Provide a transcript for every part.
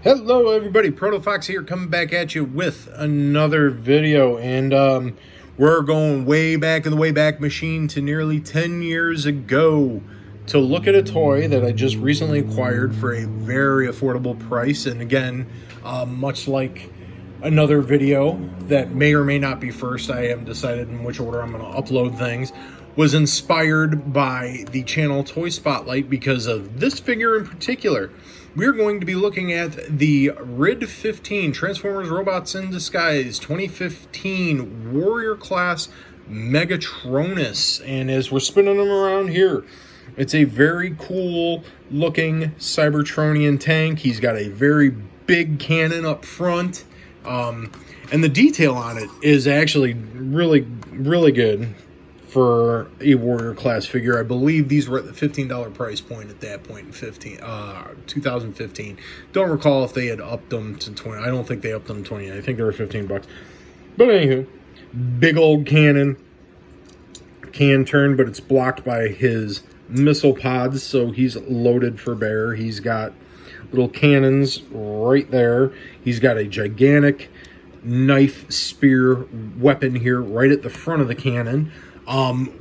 Hello everybody, ProtoFox here, coming back at you with another video, and we're going way back in the Wayback Machine to nearly 10 years ago to look at a toy that I just recently acquired for a very affordable price. And again, much like another video that may or may not be first, I haven't decided in which order I'm going to upload things, was inspired by the channel Toy Spotlight because of this figure in particular. We're going to be looking at the RID 15 Transformers Robots in Disguise 2015 Warrior Class Megatronus. And as we're spinning them around here, it's a very cool looking Cybertronian tank. He's got a very big cannon up front. And the detail on it is actually really good for a Warrior Class figure. I believe these were at the $15 price point at that point in 2015. Don't recall if they had upped them to 20. I don't think they upped them to 20. I think they were 15 bucks. But anywho, big old cannon. Can turn, but it's blocked by his missile pods, so he's loaded for bear. He's got little cannons right there. He's got a gigantic knife spear weapon here right at the front of the cannon.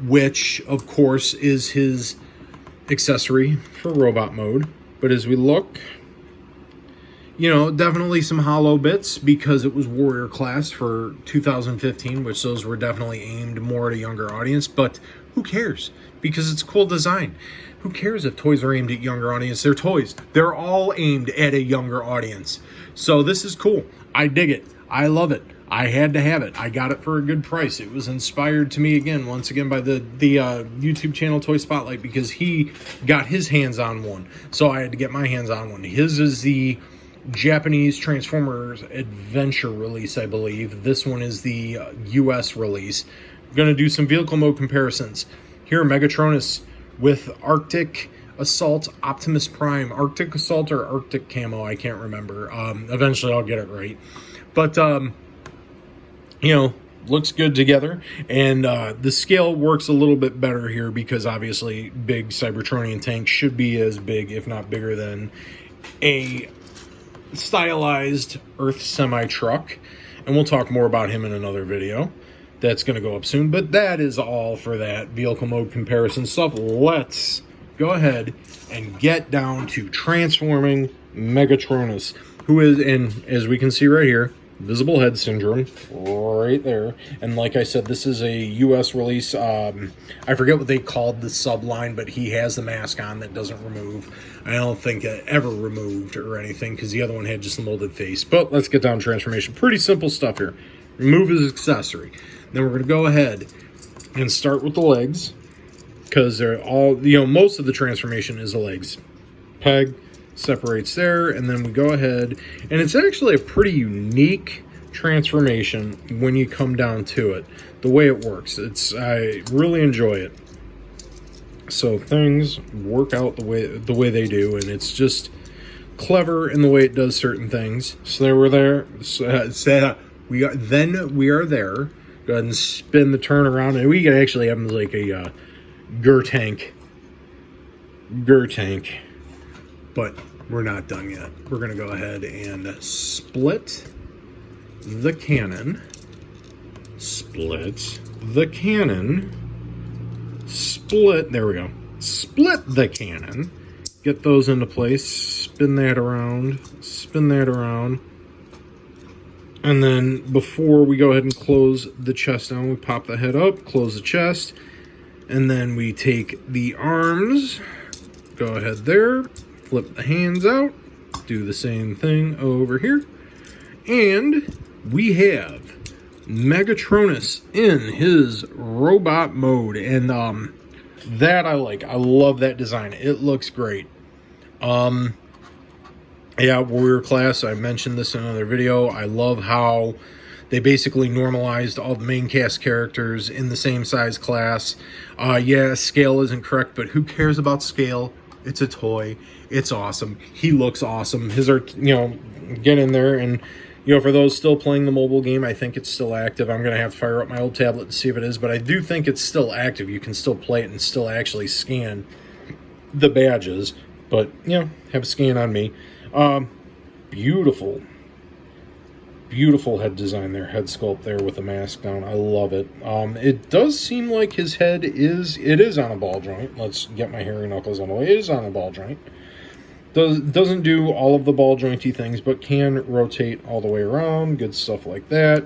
Which, of course, is his accessory for robot mode. But as we look, you know, definitely some hollow bits because it was Warrior Class for 2015, which those were definitely aimed more at a younger audience. But who cares? Because it's a cool design. Who cares if toys are aimed at younger audience? They're toys. They're all aimed at a younger audience. So this is cool. I dig it. I love it. I had to have it. I got it for a good price. It was inspired to me once again by the YouTube channel Toy Spotlight because he got his hands on one. So I had to get my hands on one. His is the Japanese Transformers Adventure release, I believe. This one is the US release. I'm going to do some vehicle mode comparisons. Here, Megatronus with Arctic Assault Optimus Prime. Arctic Assault or Arctic Camo, I can't remember. Eventually I'll get it right. But, you know, looks good together, and the scale works a little bit better here because obviously big Cybertronian tanks should be as big, if not bigger, than a stylized Earth semi-truck, and we'll talk more about him in another video that's going to go up soon. But that is all for that vehicle mode comparison stuff. Let's go ahead and get down to transforming Megatronus, who is, and as we can see right here, visible head syndrome right there. And like I said, this is a US release. I forget what they called the subline, but he has the mask on that doesn't remove. I don't think it ever removed or anything because the other one had just a molded face. But let's get down to transformation. Pretty simple stuff here. Remove his accessory. Then we're going to go ahead and start with the legs because they're all, you know, most of the transformation is the legs. Peg separates there, and then we go ahead, and it's actually a pretty unique transformation when you come down to it, the way it works. I really enjoy it. So things work out the way they do, and it's just clever in the way it does certain things. So there we're there. We are there. Go ahead and spin the turn around, and we can actually have like a Gur tank. But we're not done yet. We're going to go ahead and split the cannon. There we go. Split the cannon. Get those into place. Spin that around. And then before we go ahead and close the chest down, we pop the head up, close the chest, and then we take the arms. Go ahead there. Flip the hands out, do the same thing over here, and we have Megatronus in his robot mode, and that I like. I love that design. It looks great. Yeah, Warrior Class, I mentioned this in another video. I love how they basically normalized all the main cast characters in the same size class. Yeah, scale isn't correct, but who cares about scale? It's a toy. It's awesome. He looks awesome. His are, you know, get in there. And, you know, for those still playing the mobile game, I think it's still active. I'm going to have to fire up my old tablet to see if it is. But I do think it's still active. You can still play it and still actually scan the badges. But, you know, have a scan on me. beautiful, beautiful head design there, head sculpt there with the mask down. I love it. It does seem like his head is on a ball joint. Let's get my hairy knuckles on the way. It is on a ball joint. Doesn't do all of the ball jointy things, but can rotate all the way around. Good stuff like that.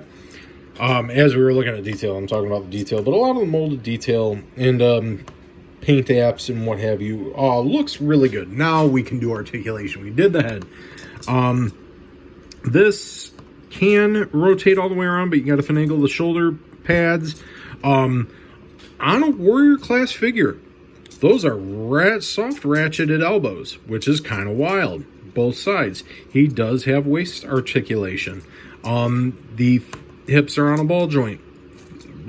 As we were looking at detail, I'm talking about the detail, but a lot of the molded detail and paint apps and what have you looks really good. Now we can do articulation. We did the head. This can rotate all the way around, but you got to finagle the shoulder pads. On a Warrior Class figure, those are soft ratcheted elbows, which is kind of wild. Both sides. He does have waist articulation. The hips are on a ball joint.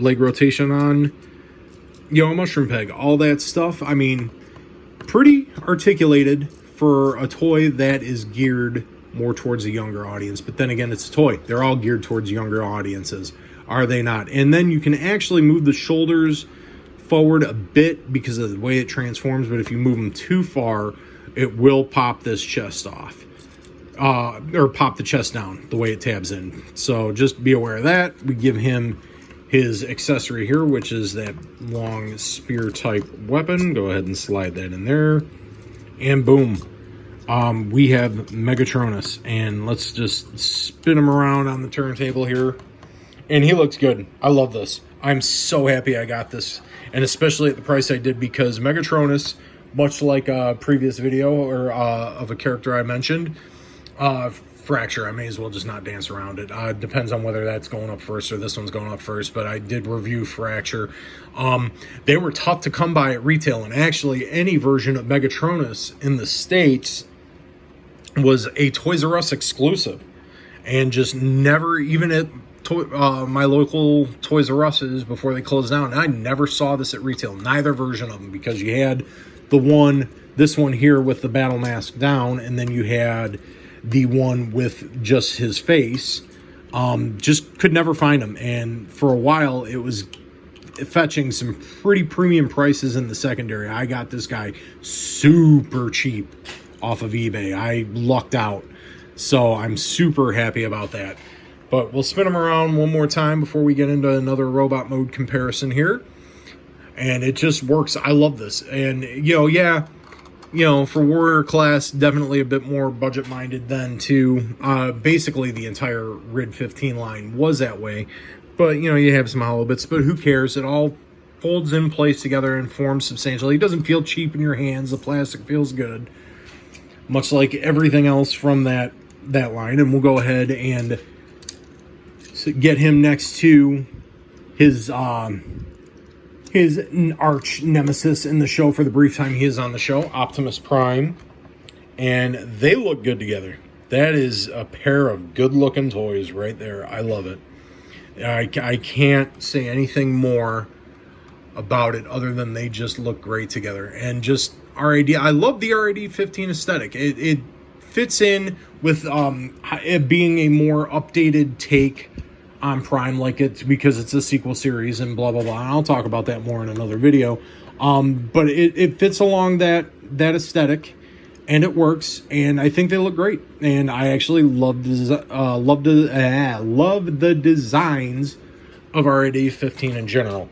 Leg rotation on, a mushroom peg. All that stuff. I mean, pretty articulated for a toy that is geared more towards a younger audience. But then again, it's a toy. They're all geared towards younger audiences. Are they not? And then you can actually move the shoulders forward a bit because of the way it transforms, but if you move them too far, it will pop this chest off, or pop the chest down the way it tabs in. So just be aware of that. We give him his accessory here, which is that long spear type weapon. Go ahead and slide that in there, and boom, we have Megatronus. And let's just spin him around on the turntable here, and he looks good. I love this. I'm so happy I got this, and especially at the price I did, because Megatronus, much like a previous video or of a character I mentioned, Fracture, I may as well just not dance around it. Depends on whether that's going up first or this one's going up first, but I did review Fracture. They were tough to come by at retail, and actually any version of Megatronus in the States was a Toys R Us exclusive, and just never, even at my local Toys R Us's before they closed down, I never saw this at retail. Neither version of them, because you had this one here with the battle mask down, and then you had the one with just his face. Just could never find them, and for a while it was fetching some pretty premium prices in the secondary. I got this guy super cheap off of eBay. I lucked out, so I'm super happy about that. But we'll spin them around one more time before we get into another robot mode comparison here. And it just works. I love this. And, for Warrior Class, definitely a bit more budget-minded than to basically the entire RID 15 line was that way. But, you have some hollow bits, but who cares? It all folds in place together and forms substantially. It doesn't feel cheap in your hands. The plastic feels good, much like everything else from that line. And we'll go ahead and get him next to his arch nemesis in the show for the brief time he is on the show, Optimus Prime, and they look good together. That is a pair of good-looking toys right there. I love it. I can't say anything more about it other than they just look great together. And just RAD, I love the RAD 15 aesthetic. It fits in with it being a more updated take on Prime, like it's because it's a sequel series and blah blah blah. And I'll talk about that more in another video. But it fits along that aesthetic, and it works. And I think they look great. And I actually love the designs of RAD 15 in general,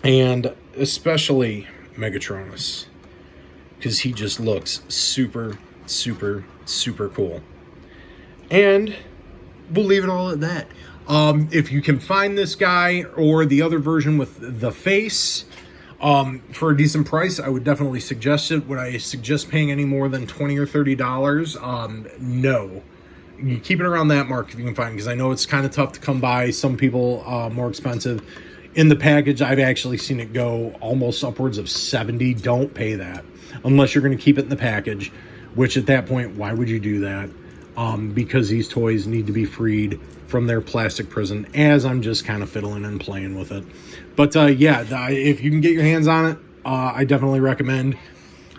and especially Megatronus, because he just looks super super super cool. And we'll leave it all at that. If you can find this guy or the other version with the face for a decent price, I would definitely suggest it. Would I suggest paying any more than $20 or $30? No. You keep it around that mark if you can find it, because I know it's kind of tough to come by. Some people more expensive. In the package, I've actually seen it go almost upwards of $70. Don't pay that unless you're going to keep it in the package, which at that point, why would you do that? Because these toys need to be freed from their plastic prison, as I'm just kind of fiddling and playing with it. But if you can get your hands on it, I definitely recommend.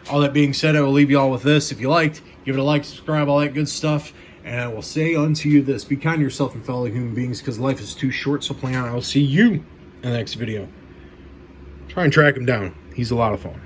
All that being said, I will leave you all with this. If you liked, give it a like, subscribe, all that good stuff. And I will say unto you this: be kind to yourself and fellow human beings, because life is too short. So plan on. I will see you in the next video. Try and track him down. He's a lot of fun.